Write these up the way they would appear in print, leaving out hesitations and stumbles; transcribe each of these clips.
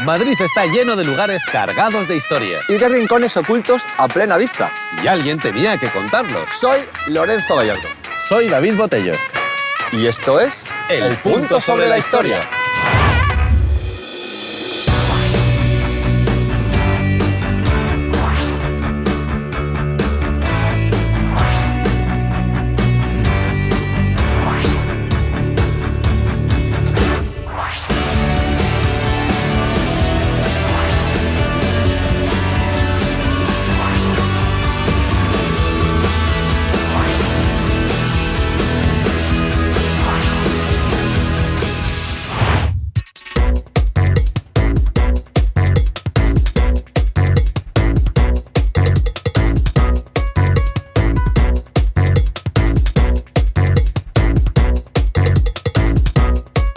Madrid está lleno de lugares cargados de historia. Y de rincones ocultos a plena vista. Y alguien tenía que contarlos. Soy Lorenzo Gallardo. Soy David Botello. Y esto es El Punto sobre la Historia.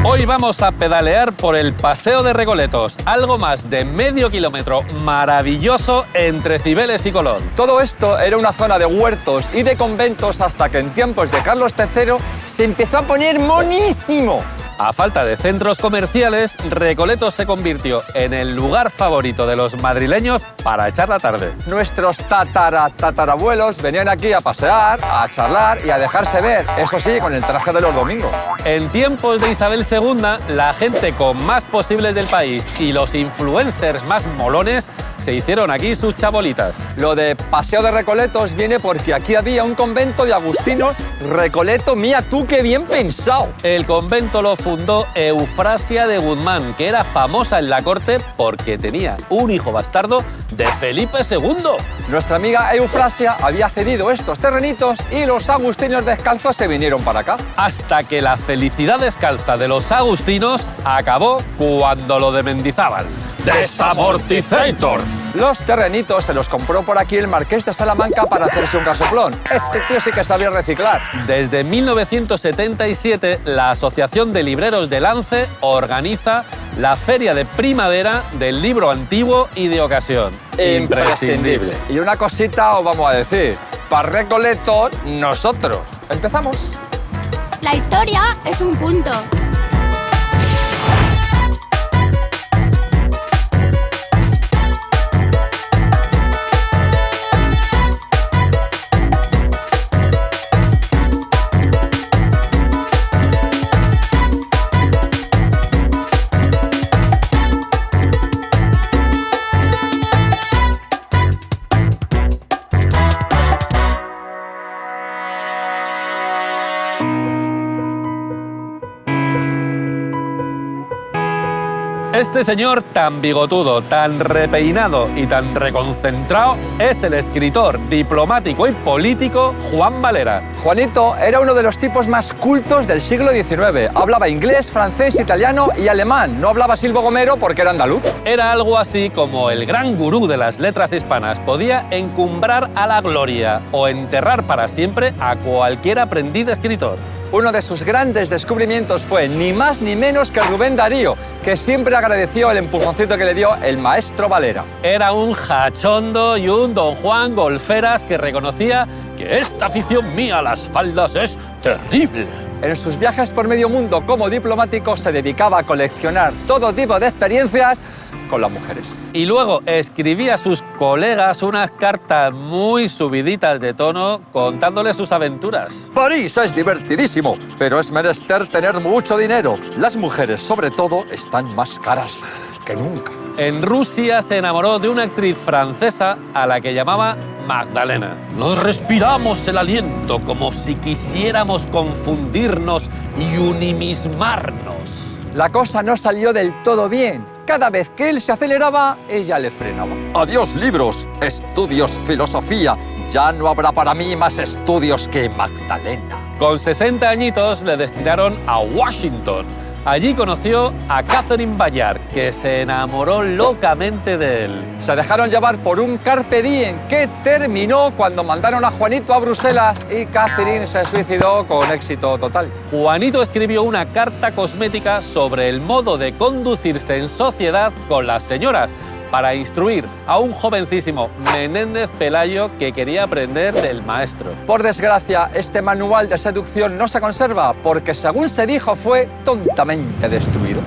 Hoy vamos a pedalear por el Paseo de Recoletos, algo más de medio kilómetro maravilloso entre Cibeles y Colón. Todo esto era una zona de huertos y de conventos hasta que en tiempos de Carlos III se empezó a poner monísimo. A falta de centros comerciales, Recoletos se convirtió en el lugar favorito de los madrileños para echar la tarde. Nuestros tatarabuelos venían aquí a pasear, a charlar y a dejarse ver, eso sí, con el traje de los domingos. En tiempos de Isabel II, la gente con más posibles del país y los influencers más molones se hicieron aquí sus chabolitas. Lo de Paseo de Recoletos viene porque aquí había un convento de agustinos, Recoleto, mía tú, qué bien pensado. El convento lo fundó Eufrasia de Guzmán, que era famosa en la corte porque tenía un hijo bastardo de Felipe II. Nuestra amiga Eufrasia había cedido estos terrenitos y los agustinos descalzos se vinieron para acá. Hasta que la felicidad descalza de los agustinos acabó cuando lo de Mendizábal. ¡Desamortizator! Los terrenitos se los compró por aquí el marqués de Salamanca para hacerse un casoplón. Este tío sí que sabía reciclar. Desde 1977, la Asociación de Libreros de Lance organiza la Feria de Primavera del Libro Antiguo y de Ocasión. Imprescindible. Y una cosita os vamos a decir. Para Recoletos, nosotros. ¿Empezamos? La historia es un punto. Este señor tan bigotudo, tan repeinado y tan reconcentrado es el escritor, diplomático y político Juan Valera. Juanito era uno de los tipos más cultos del siglo XIX. Hablaba inglés, francés, italiano y alemán. No hablaba Silvo Gomero porque era andaluz. Era algo así como el gran gurú de las letras hispanas. Podía encumbrar a la gloria o enterrar para siempre a cualquier aprendiz de escritor. Uno de sus grandes descubrimientos fue ni más ni menos que Rubén Darío, que siempre agradeció el empujoncito que le dio el maestro Valera. Era un jachondo y un don Juan golferas que reconocía que esta afición mía a las faldas es terrible. En sus viajes por medio mundo como diplomático se dedicaba a coleccionar todo tipo de experiencias con las mujeres. Y luego escribía a sus colegas unas cartas muy subiditas de tono contándoles sus aventuras. París es divertidísimo, pero es menester tener mucho dinero. Las mujeres, sobre todo, están más caras que nunca. En Rusia se enamoró de una actriz francesa a la que llamaba Magdalena. Nos respiramos el aliento como si quisiéramos confundirnos y unimismarnos. La cosa no salió del todo bien. Cada vez que él se aceleraba, ella le frenaba. Adiós libros, estudios, filosofía. Ya no habrá para mí más estudios que Magdalena. Con 60 añitos le destinaron a Washington. Allí conoció a Catherine Bayard, que se enamoró locamente de él. Se dejaron llevar por un carpe diem que terminó cuando mandaron a Juanito a Bruselas y Catherine se suicidó con éxito total. Juanito escribió una carta cosmética sobre el modo de conducirse en sociedad con las señoras, para instruir a un jovencísimo Menéndez Pelayo que quería aprender del maestro. Por desgracia, este manual de seducción no se conserva porque, según se dijo, fue tontamente destruido.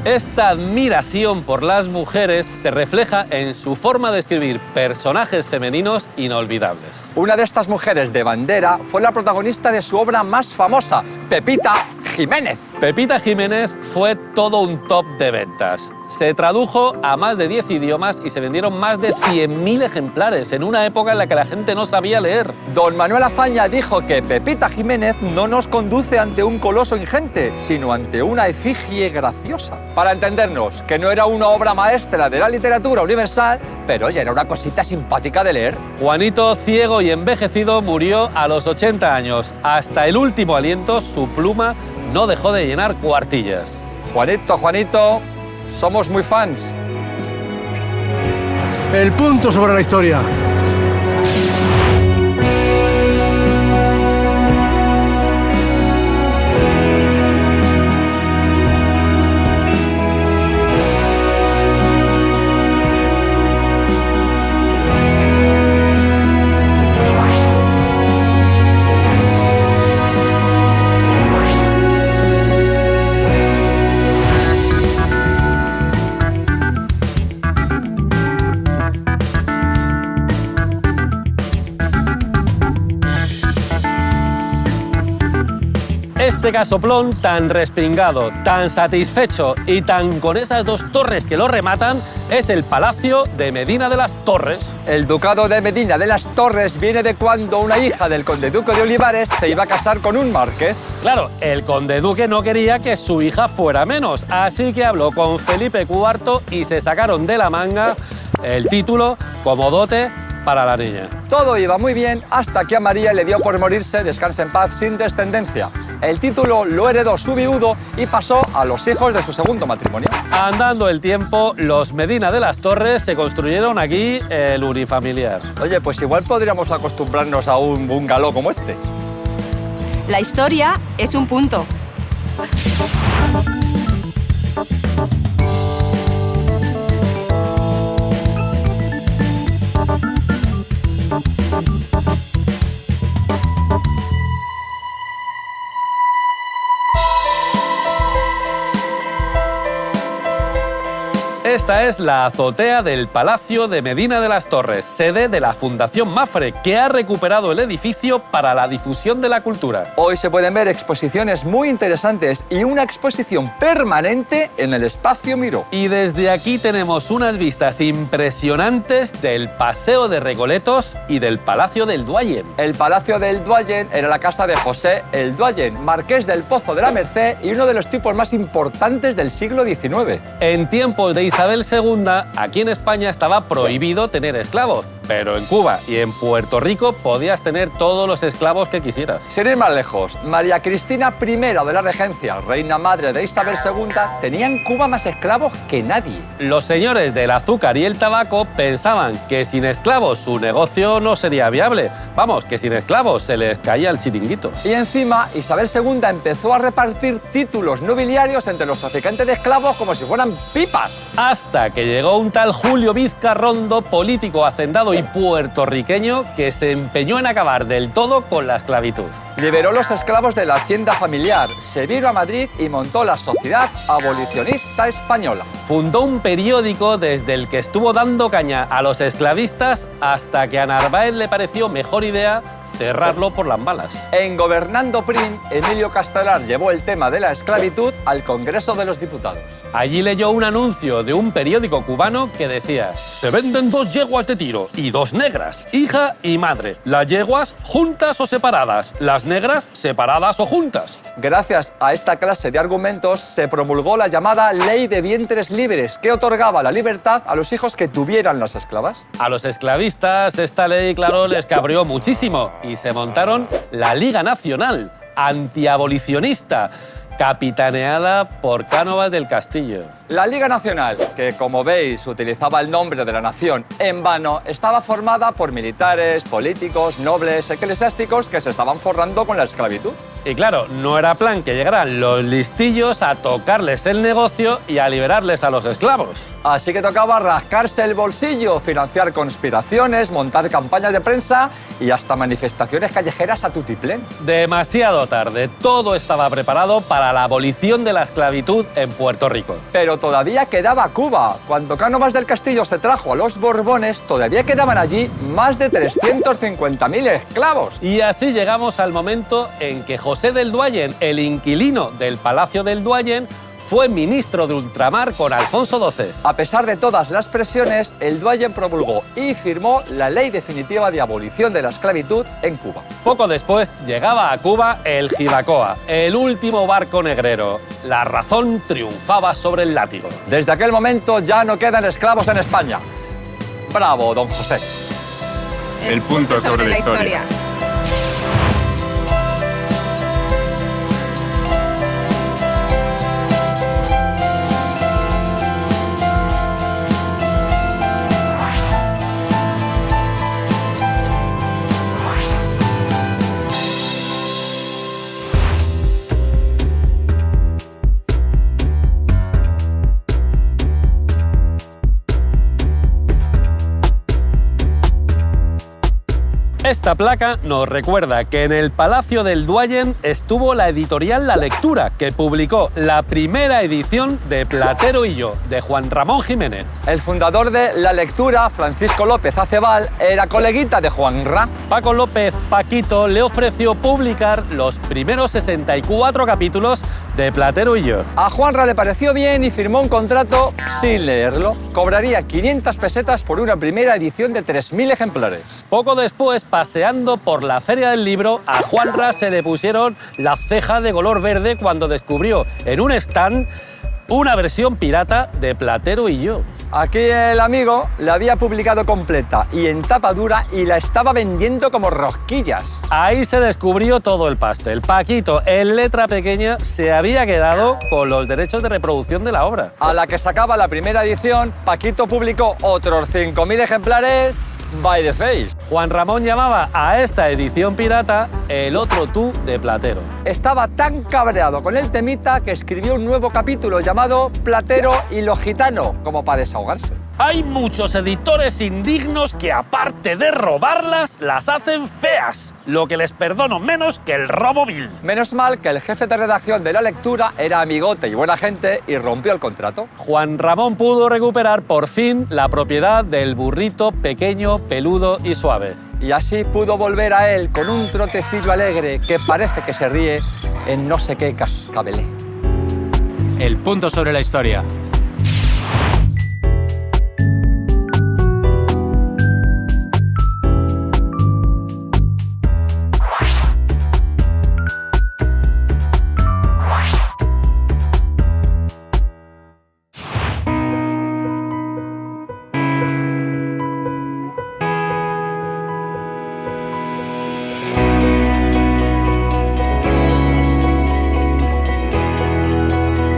Esta admiración por las mujeres se refleja en su forma de escribir personajes femeninos inolvidables. Una de estas mujeres de bandera fue la protagonista de su obra más famosa, Pepita Jiménez. Pepita Jiménez fue todo un top de ventas. Se tradujo a más de 10 idiomas y se vendieron más de 100.000 ejemplares en una época en la que la gente no sabía leer. Don Manuel Azaña dijo que Pepita Jiménez no nos conduce ante un coloso ingente, sino ante una efigie graciosa. Para entendernos, que no era una obra maestra de la literatura universal, pero oye, era una cosita simpática de leer. Juanito, ciego y envejecido, murió a los 80 años. Hasta el último aliento, su pluma no dejó de llenar cuartillas. Juanito, somos muy fans. El punto sobre la historia. Este casoplón tan respingado, tan satisfecho y tan con esas dos torres que lo rematan es el Palacio de Medina de las Torres. El ducado de Medina de las Torres viene de cuando una hija del conde-duque de Olivares se iba a casar con un marqués. Claro, el conde-duque no quería que su hija fuera menos, así que habló con Felipe IV y se sacaron de la manga el título como dote para la niña. Todo iba muy bien hasta que a María le dio por morirse, descansa en paz, sin descendencia. El título lo heredó su viudo y pasó a los hijos de su segundo matrimonio. Andando el tiempo, los Medina de las Torres se construyeron aquí el unifamiliar. Oye, pues igual podríamos acostumbrarnos a un bungalow como este. La historia es un punto. Esta es la azotea del Palacio de Medina de las Torres, sede de la Fundación Mafre, que ha recuperado el edificio para la difusión de la cultura. Hoy se pueden ver exposiciones muy interesantes y una exposición permanente en el Espacio Miró. Y desde aquí tenemos unas vistas impresionantes del Paseo de Recoletos y del Palacio del Duayen. El Palacio del Duayen era la casa de José el Duayen, marqués del Pozo de la Merced y uno de los tipos más importantes del siglo XIX. En tiempos de Isabel II, aquí en España estaba prohibido tener esclavos, pero en Cuba y en Puerto Rico podías tener todos los esclavos que quisieras. Sin ir más lejos, María Cristina I de la Regencia, reina madre de Isabel II, tenía en Cuba más esclavos que nadie. Los señores del azúcar y el tabaco pensaban que sin esclavos su negocio no sería viable. Vamos, que sin esclavos se les caía el chiringuito. Y encima, Isabel II empezó a repartir títulos nobiliarios entre los traficantes de esclavos como si fueran pipas. Hasta que llegó un tal Julio Vizcarrondo, político hacendado y puertorriqueño, que se empeñó en acabar del todo con la esclavitud. Liberó los esclavos de la hacienda familiar, se vino a Madrid y montó la Sociedad Abolicionista Española. Fundó un periódico desde el que estuvo dando caña a los esclavistas hasta que a Narváez le pareció mejor idea cerrarlo por las malas. En Gobernando Prim, Emilio Castelar llevó el tema de la esclavitud al Congreso de los Diputados. Allí leyó un anuncio de un periódico cubano que decía: se venden 2 yeguas de tiro y 2 negras, hija y madre. Las yeguas juntas o separadas, las negras separadas o juntas. Gracias a esta clase de argumentos se promulgó la llamada Ley de Vientres Libres, que otorgaba la libertad a los hijos que tuvieran las esclavas. A los esclavistas esta ley, claro, les cabreó muchísimo y se montaron la Liga Nacional Antiabolicionista, capitaneada por Cánovas del Castillo. La Liga Nacional, que como veis utilizaba el nombre de la nación en vano, estaba formada por militares, políticos, nobles, eclesiásticos que se estaban forrando con la esclavitud. Y claro, no era plan que llegaran los listillos a tocarles el negocio y a liberarles a los esclavos. Así que tocaba rascarse el bolsillo, financiar conspiraciones, montar campañas de prensa y hasta manifestaciones callejeras a tutiplén. Demasiado tarde, todo estaba preparado para la abolición de la esclavitud en Puerto Rico. Pero todavía quedaba Cuba. Cuando Cánovas del Castillo se trajo a los Borbones, todavía quedaban allí más de 350.000 esclavos. Y así llegamos al momento en que José del Duayen, el inquilino del Palacio del Duayen, fue ministro de ultramar con Alfonso XII. A pesar de todas las presiones, el Duayen promulgó y firmó la ley definitiva de abolición de la esclavitud en Cuba. Poco después llegaba a Cuba el Gibacoa, el último barco negrero. La razón triunfaba sobre el látigo. Desde aquel momento ya no quedan esclavos en España. ¡Bravo, don José! El punto sobre la historia. Esta placa nos recuerda que en el Palacio del Duayen estuvo la editorial La Lectura, que publicó la primera edición de Platero y yo, de Juan Ramón Jiménez. El fundador de La Lectura, Francisco López Acebal, era coleguita de Juanra. Paco López Paquito le ofreció publicar los primeros 64 capítulos de Platero y yo. A Juanra le pareció bien y firmó un contrato sin leerlo. Cobraría 500 pesetas por una primera edición de 3.000 ejemplares. Poco después, paseando por la Feria del Libro, a Juanra se le pusieron las cejas de color verde cuando descubrió en un stand una versión pirata de Platero y yo. Aquí el amigo la había publicado completa y en tapa dura y la estaba vendiendo como rosquillas. Ahí se descubrió todo el pastel. Paquito, en letra pequeña, se había quedado con los derechos de reproducción de la obra. A la que sacaba la primera edición, Paquito publicó otros 5.000 ejemplares by the face. Juan Ramón llamaba a esta edición pirata el otro tú de Platero. Estaba tan cabreado con el temita que escribió un nuevo capítulo llamado Platero y lo gitano, como para desahogarse. Hay muchos editores indignos que, aparte de robarlas, las hacen feas, lo que les perdono menos que el robo vil. Menos mal que el jefe de redacción de La Lectura era amigote y buena gente y rompió el contrato. Juan Ramón pudo recuperar por fin la propiedad del burrito pequeño, peludo y suave. Y así pudo volver a él con un trotecillo alegre que parece que se ríe en no sé qué cascabelé. El punto sobre la historia.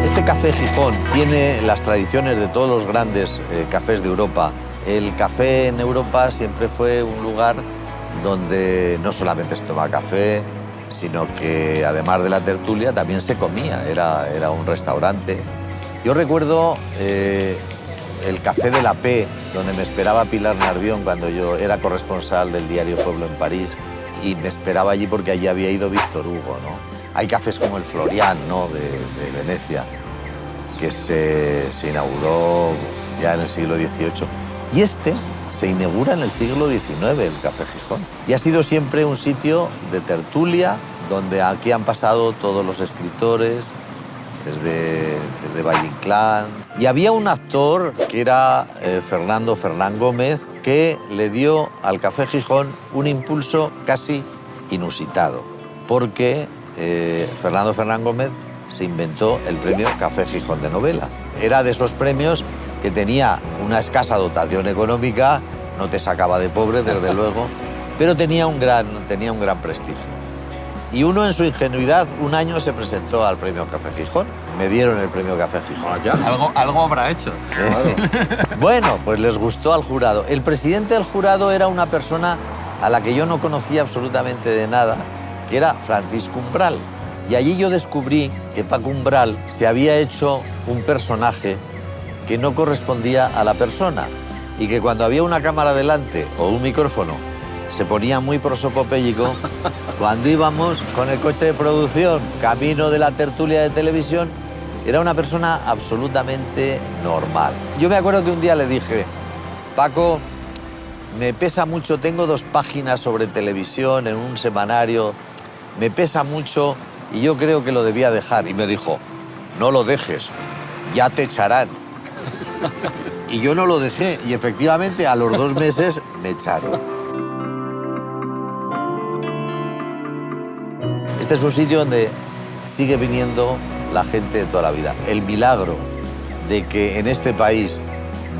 Este café Gijón tiene las tradiciones de todos los grandes cafés de Europa. El café en Europa siempre fue un lugar donde no solamente se tomaba café, sino que además de la tertulia también se comía, era un restaurante. Yo recuerdo el café de la P, donde me esperaba Pilar Nervión cuando yo era corresponsal del diario Pueblo en París, y me esperaba allí porque allí había ido Víctor Hugo, ¿no? Hay cafés como el Florian, ¿no?, de Venecia, que se inauguró ya en el siglo XVIII. Y este se inaugura en el siglo XIX, el Café Gijón. Y ha sido siempre un sitio de tertulia, donde aquí han pasado todos los escritores, desde Valle Inclán. Y había un actor que era Fernando Fernán Gómez, que le dio al Café Gijón un impulso casi inusitado, porque Fernando Fernán Gómez se inventó el premio Café Gijón de novela. Era de esos premios que tenía una escasa dotación económica, no te sacaba de pobre, desde luego, pero tenía un gran prestigio. Y uno, en su ingenuidad, un año se presentó al premio Café Gijón. Me dieron el premio Café Gijón. Algo habrá hecho. Bueno, pues les gustó al jurado. El presidente del jurado era una persona a la que yo no conocía absolutamente de nada, que era Francisco Umbral. Y allí yo descubrí que Paco Umbral se había hecho un personaje que no correspondía a la persona y que cuando había una cámara delante o un micrófono se ponía muy prosopopéyico cuando íbamos con el coche de producción, camino de la tertulia de televisión. Era una persona absolutamente normal. Yo me acuerdo que un día le dije, Paco, me pesa mucho, tengo 2 páginas sobre televisión en un semanario, me pesa mucho y yo creo que lo debía dejar. Y me dijo, no lo dejes, ya te echarán. Y yo no lo dejé y efectivamente a los 2 meses me echaron. Este es un sitio donde sigue viniendo la gente de toda la vida. El milagro de que en este país,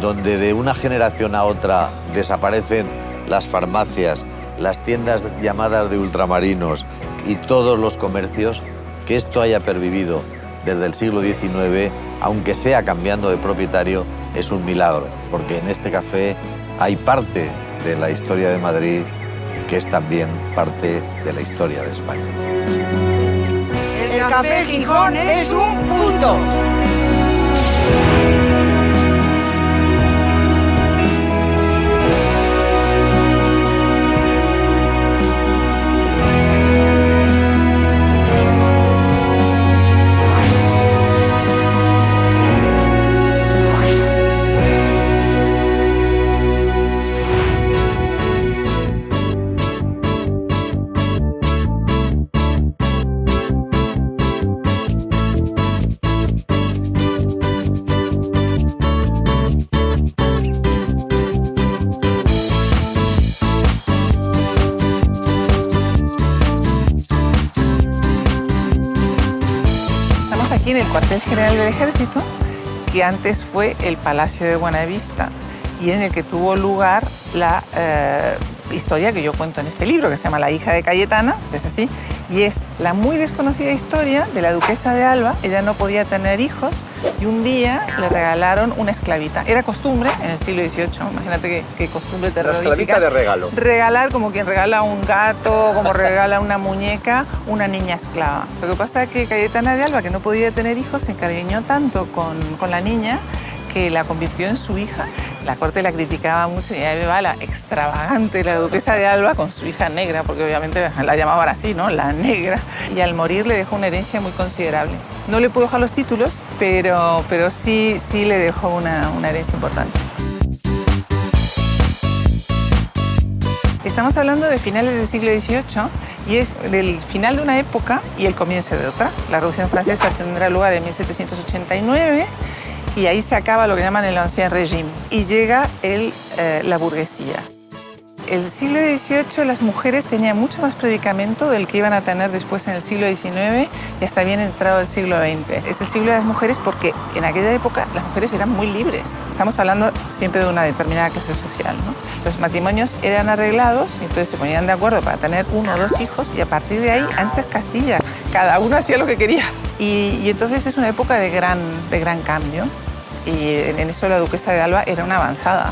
donde de una generación a otra desaparecen las farmacias, las tiendas llamadas de ultramarinos y todos los comercios, que esto haya pervivido desde el siglo XIX, aunque sea cambiando de propietario, es un milagro, porque en este café hay parte de la historia de Madrid que es también parte de la historia de España. El Café Gijón es un punto. En el cuartel general del Ejército, que antes fue el Palacio de Buenavista y en el que tuvo lugar la historia que yo cuento en este libro, que se llama La hija de Cayetana, es así, y es la muy desconocida historia de la duquesa de Alba. Ella no podía tener hijos y un día le regalaron una esclavita. Era costumbre en el siglo XVIII, imagínate qué costumbre terrorífica. Una esclavita de regalo. Regalar como quien regala un gato, como regala una muñeca, una niña esclava. Lo que pasa es que Cayetana de Alba, que no podía tener hijos, se encariñó tanto con la niña que la convirtió en su hija. La corte la criticaba mucho y ahí va la extravagante, la duquesa de Alba con su hija negra, porque obviamente la llamaban así, ¿no? La negra. Y al morir le dejó una herencia muy considerable. No le pudo dejar los títulos, pero sí le dejó una herencia importante. Estamos hablando de finales del siglo XVIII y es del final de una época y el comienzo de otra. La Revolución Francesa tendrá lugar en 1789 y ahí se acaba lo que llaman el Ancien Régime y llega la burguesía. El siglo XVIII las mujeres tenían mucho más predicamento del que iban a tener después en el siglo XIX y hasta bien entrado el siglo XX. Es el siglo de las mujeres porque en aquella época las mujeres eran muy libres. Estamos hablando siempre de una determinada clase social, ¿no? Los matrimonios eran arreglados y entonces se ponían de acuerdo para tener 1 o 2 hijos y a partir de ahí anchas Castilla. Cada uno hacía lo que quería. Y entonces es una época de gran cambio y en eso la duquesa de Alba era una avanzada.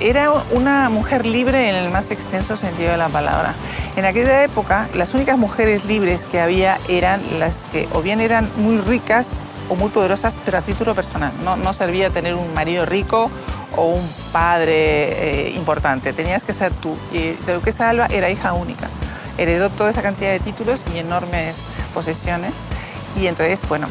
Era una mujer libre en el más extenso sentido de la palabra. En aquella época, las únicas mujeres libres que había eran las que o bien eran muy ricas o muy poderosas, pero a título personal. No servía tener un marido rico o un padre importante. Tenías que ser tú. Y la duquesa de Alba era hija única. Heredó toda esa cantidad de títulos y enormes posesiones. Y entonces, bueno,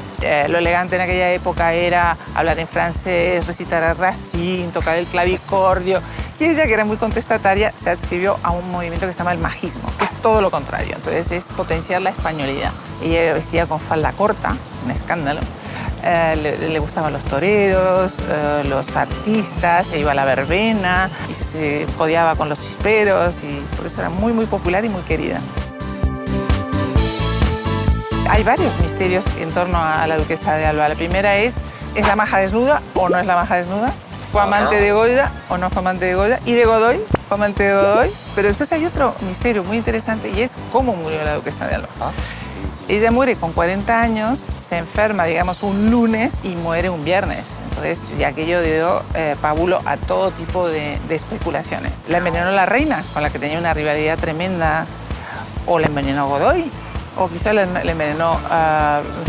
lo elegante en aquella época era hablar en francés, recitar a Racine, tocar el clavicordio. Y ella, que era muy contestataria, se adscribió a un movimiento que se llama el majismo, que es todo lo contrario. Entonces es potenciar la españolidad. Ella vestía con falda corta, un escándalo. Le gustaban los toreros, los artistas, se iba a la verbena y se codeaba con los chisperos y por eso era muy popular y muy querida. Hay varios misterios en torno a la duquesa de Alba. La primera ¿es la maja desnuda o no es la maja desnuda? ¿Fue amante de Goya o no fue amante de Goya? ¿Y de Godoy? ¿Fue amante de Godoy? Pero después hay otro misterio muy interesante y es cómo murió la duquesa de Alba. Ella muere con 40 años, se enferma, digamos, un lunes y muere un viernes. Entonces, y aquello dio pábulo a todo tipo de especulaciones. La envenenó la reina, con la que tenía una rivalidad tremenda, o la envenenó Godoy, o quizá le envenenó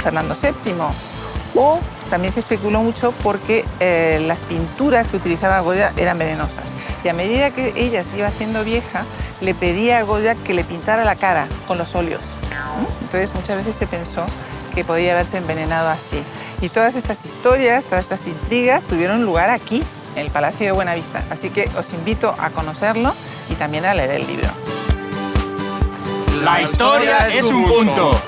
Fernando VII, o también se especuló mucho porque las pinturas que utilizaba Goya eran venenosas. Y a medida que ella se iba haciendo vieja, le pedía a Goya que le pintara la cara con los óleos. Entonces muchas veces se pensó que podía haberse envenenado así. Y todas estas historias, todas estas intrigas tuvieron lugar aquí, en el Palacio de Buenavista. Así que os invito a conocerlo y también a leer el libro. La historia es un punto.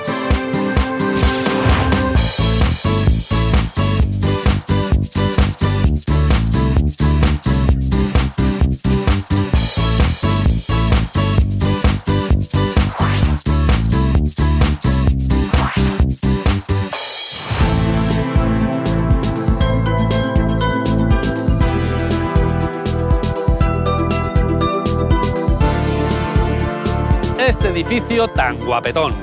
Este edificio tan guapetón,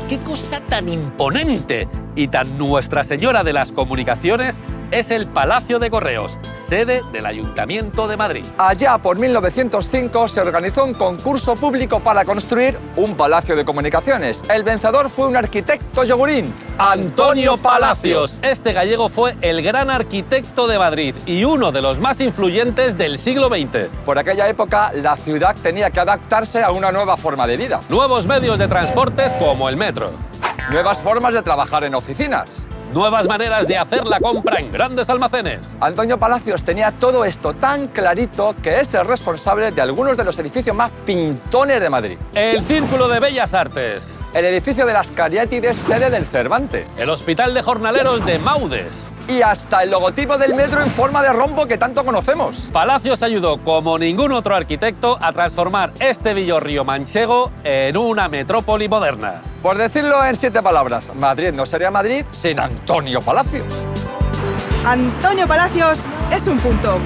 qué cosa tan imponente y tan Nuestra Señora de las Comunicaciones es el Palacio de Correos, sede del Ayuntamiento de Madrid. Allá por 1905 se organizó un concurso público para construir un palacio de comunicaciones. El vencedor fue un arquitecto yogurín, Antonio Palacios. Este gallego fue el gran arquitecto de Madrid y uno de los más influyentes del siglo XX. Por aquella época, la ciudad tenía que adaptarse a una nueva forma de vida. Nuevos medios de transportes como el metro. Nuevas formas de trabajar en oficinas. Nuevas maneras de hacer la compra en grandes almacenes. Antonio Palacios tenía todo esto tan clarito que es el responsable de algunos de los edificios más pintones de Madrid. El Círculo de Bellas Artes. El edificio de las Cariátides, sede del Cervantes. El Hospital de Jornaleros de Maudes. Y hasta el logotipo del metro en forma de rombo que tanto conocemos. Palacios ayudó, como ningún otro arquitecto, a transformar este villorrio manchego en una metrópoli moderna. Por decirlo en 7 palabras, Madrid no sería Madrid sin Antonio Palacios. Antonio Palacios es un punto.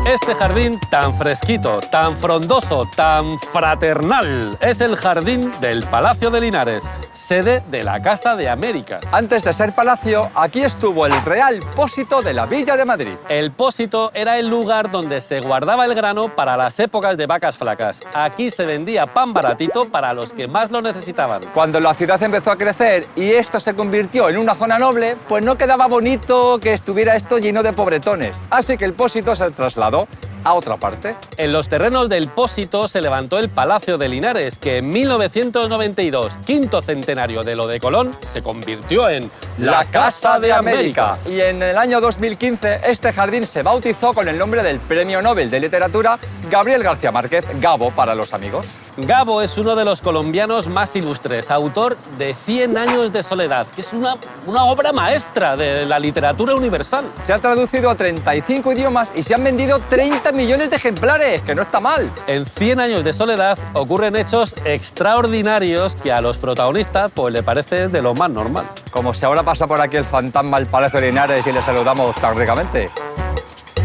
Este jardín tan fresquito, tan frondoso, tan fraternal, es el jardín del Palacio de Linares, sede de la Casa de América. Antes de ser palacio, aquí estuvo el Real Pósito de la Villa de Madrid. El pósito era el lugar donde se guardaba el grano para las épocas de vacas flacas. Aquí se vendía pan baratito para los que más lo necesitaban. Cuando la ciudad empezó a crecer y esto se convirtió en una zona noble, pues no quedaba bonito que estuviera esto lleno de pobretones. Así que el pósito se trasladó a otra parte. En los terrenos del pósito se levantó el Palacio de Linares, que en 1992, quinto centenario de lo de Colón, se convirtió en la Casa de América. Y en el año 2015 este jardín se bautizó con el nombre del Premio Nobel de Literatura Gabriel García Márquez, Gabo para los amigos. Gabo es uno de los colombianos más ilustres, autor de 100 años de soledad, que es una obra maestra de la literatura universal. Se ha traducido a 35 idiomas y se han vendido 30 millones de ejemplares, que no está mal. En 100 años de soledad ocurren hechos extraordinarios que a los protagonistas pues le parece de lo más normal. Como si ahora pasa por aquí el fantasma del Palacio de Linares y le saludamos tan ricamente.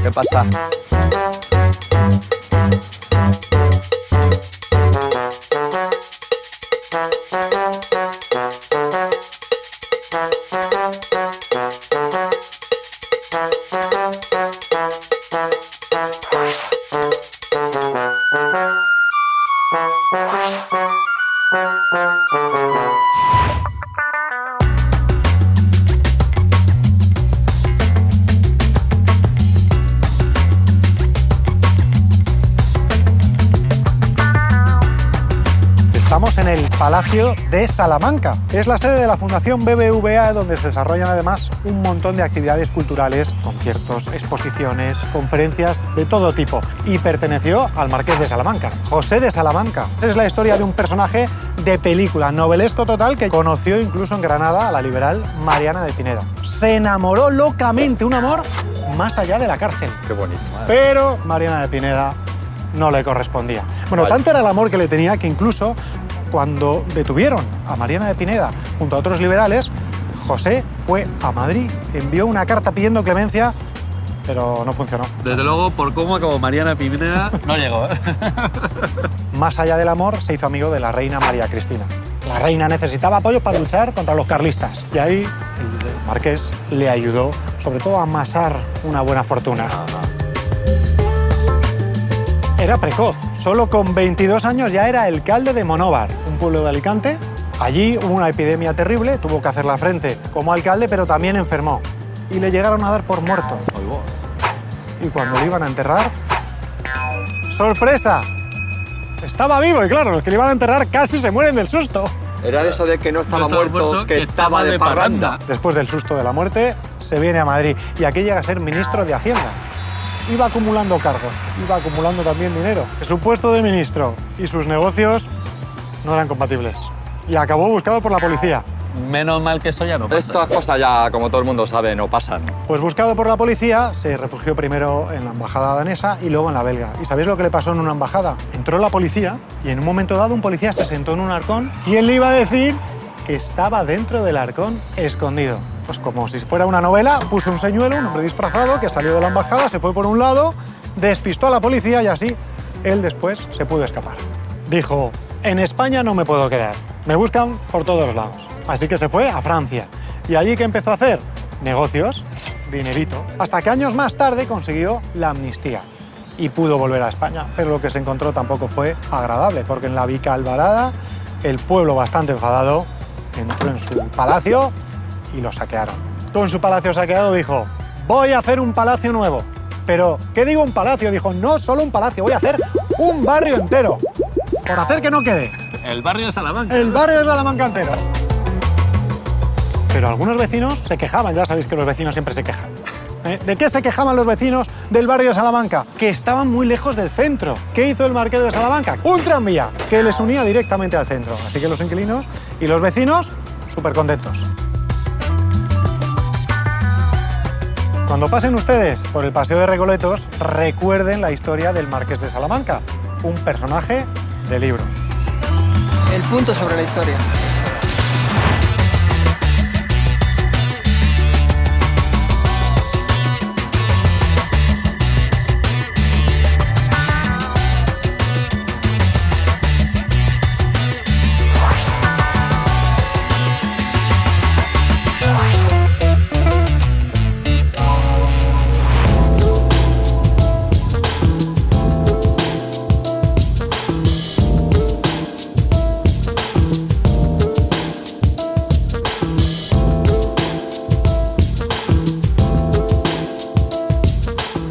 ¿Qué pasa? Estamos en el Palacio de Salamanca. Es la sede de la Fundación BBVA, donde se desarrollan además un montón de actividades culturales, conciertos, exposiciones, conferencias de todo tipo. Y perteneció al Marqués de Salamanca, José de Salamanca. Es la historia de un personaje de película, novelesco total, que conoció incluso en Granada a la liberal Mariana de Pineda. Se enamoró locamente, un amor más allá de la cárcel. Qué bonito. Pero Mariana de Pineda no le correspondía. Bueno, Vale. tanto era el amor que le tenía que incluso cuando detuvieron a Mariana de Pineda junto a otros liberales, José fue a Madrid, envió una carta pidiendo clemencia, pero no funcionó. Desde luego, por cómo acabó Mariana Pineda, no llegó. Más allá del amor, se hizo amigo de la reina María Cristina. La reina necesitaba apoyo para luchar contra los carlistas. Y ahí el marqués le ayudó, sobre todo a amasar una buena fortuna. Era precoz. Solo con 22 años ya era alcalde de Monóvar, un pueblo de Alicante. Allí hubo una epidemia terrible, tuvo que hacer la frente como alcalde, pero también enfermó. Y le llegaron a dar por muerto. Y cuando lo iban a enterrar... ¡sorpresa! Estaba vivo y claro, los que le iban a enterrar casi se mueren del susto. Era eso de que no estaba muerto, que estaba de parranda. Después del susto de la muerte, se viene a Madrid y aquí llega a ser ministro de Hacienda. Iba acumulando cargos, iba acumulando también dinero. Su puesto de ministro y sus negocios no eran compatibles. Y acabó buscado por la policía. Menos mal que eso ya no pasa. Estas cosas ya, como todo el mundo sabe, no pasan. Pues buscado por la policía, se refugió primero en la embajada danesa y luego en la belga. ¿Y sabéis lo que le pasó en una embajada? Entró la policía y en un momento dado un policía se sentó en un arcón. ¿Quién le iba a decir que estaba dentro del arcón escondido? Pues como si fuera una novela, puso un señuelo, un hombre disfrazado que salió de la embajada, se fue por un lado, despistó a la policía y así él después se pudo escapar. Dijo, en España no me puedo quedar, me buscan por todos lados. Así que se fue a Francia. ¿Y allí qué empezó a hacer? Negocios, dinerito. Hasta que años más tarde consiguió la amnistía y pudo volver a España. Pero lo que se encontró tampoco fue agradable, porque en la Vicalvarada el pueblo bastante enfadado entró en su palacio y lo saquearon. Con su palacio saqueado dijo, voy a hacer un palacio nuevo. Pero, ¿qué digo un palacio? Dijo, no solo un palacio, voy a hacer un barrio entero. Por hacer que no quede. El barrio de Salamanca. El barrio de Salamanca entero. Pero algunos vecinos se quejaban, ya sabéis que los vecinos siempre se quejan. ¿De qué se quejaban los vecinos del barrio de Salamanca? Que estaban muy lejos del centro. ¿Qué hizo el marqués de Salamanca? Un tranvía que les unía directamente al centro. Así que los inquilinos y los vecinos, súper contentos. Cuando pasen ustedes por el Paseo de Recoletos, recuerden la historia del marqués de Salamanca, un personaje de libro. El punto sobre la historia.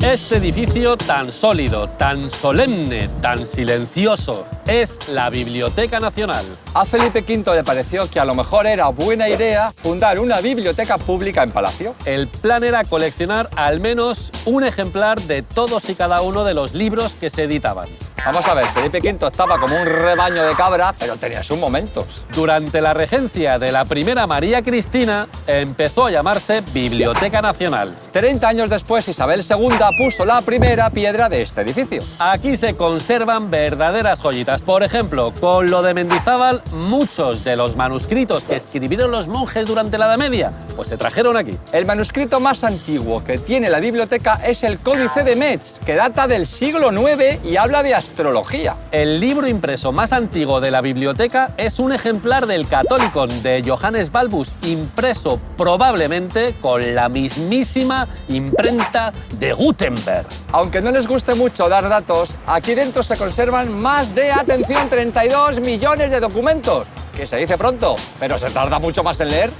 Este edificio tan sólido, tan solemne, tan silencioso, es la Biblioteca Nacional. A Felipe V le pareció que a lo mejor era buena idea fundar una biblioteca pública en Palacio. El plan era coleccionar al menos un ejemplar de todos y cada uno de los libros que se editaban. Vamos a ver, Felipe V estaba como un rebaño de cabra, pero tenía sus momentos. Durante la regencia de la primera María Cristina, empezó a llamarse Biblioteca Nacional. 30 años después, Isabel II puso la primera piedra de este edificio. Aquí se conservan verdaderas joyitas. Por ejemplo, con lo de Mendizábal, muchos de los manuscritos que escribieron los monjes durante la Edad Media, pues se trajeron aquí. El manuscrito más antiguo que tiene la biblioteca es el Códice de Metz, que data del siglo IX y habla de astrología. El libro impreso más antiguo de la biblioteca es un ejemplar del Catholicon de Johannes Balbus, impreso probablemente con la mismísima imprenta de Gutenberg. Aunque no les guste mucho dar datos, aquí dentro se conservan más de, atención, 32 millones de documentos, que se dice pronto, pero se tarda mucho más en leer.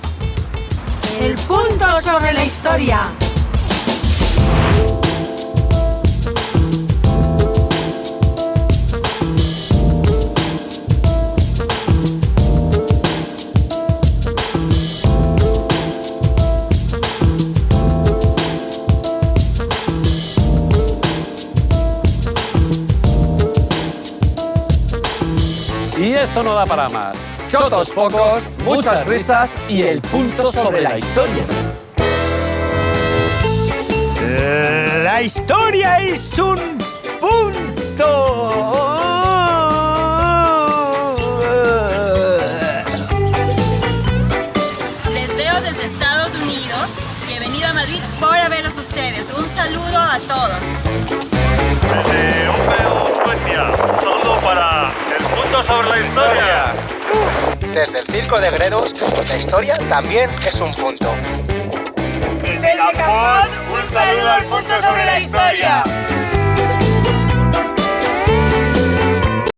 El punto sobre la historia. Y esto no da para más. Chotos pocos, muchas risas y el punto sobre la historia. La historia es un punto. Les veo desde Estados Unidos y he venido a Madrid para veros ustedes. Un saludo a todos. Desde UPU Suecia, un saludo para el punto sobre la historia. Desde el Circo de Gredos, la historia también es un punto. Desde Japón, un saludo al punto sobre la historia.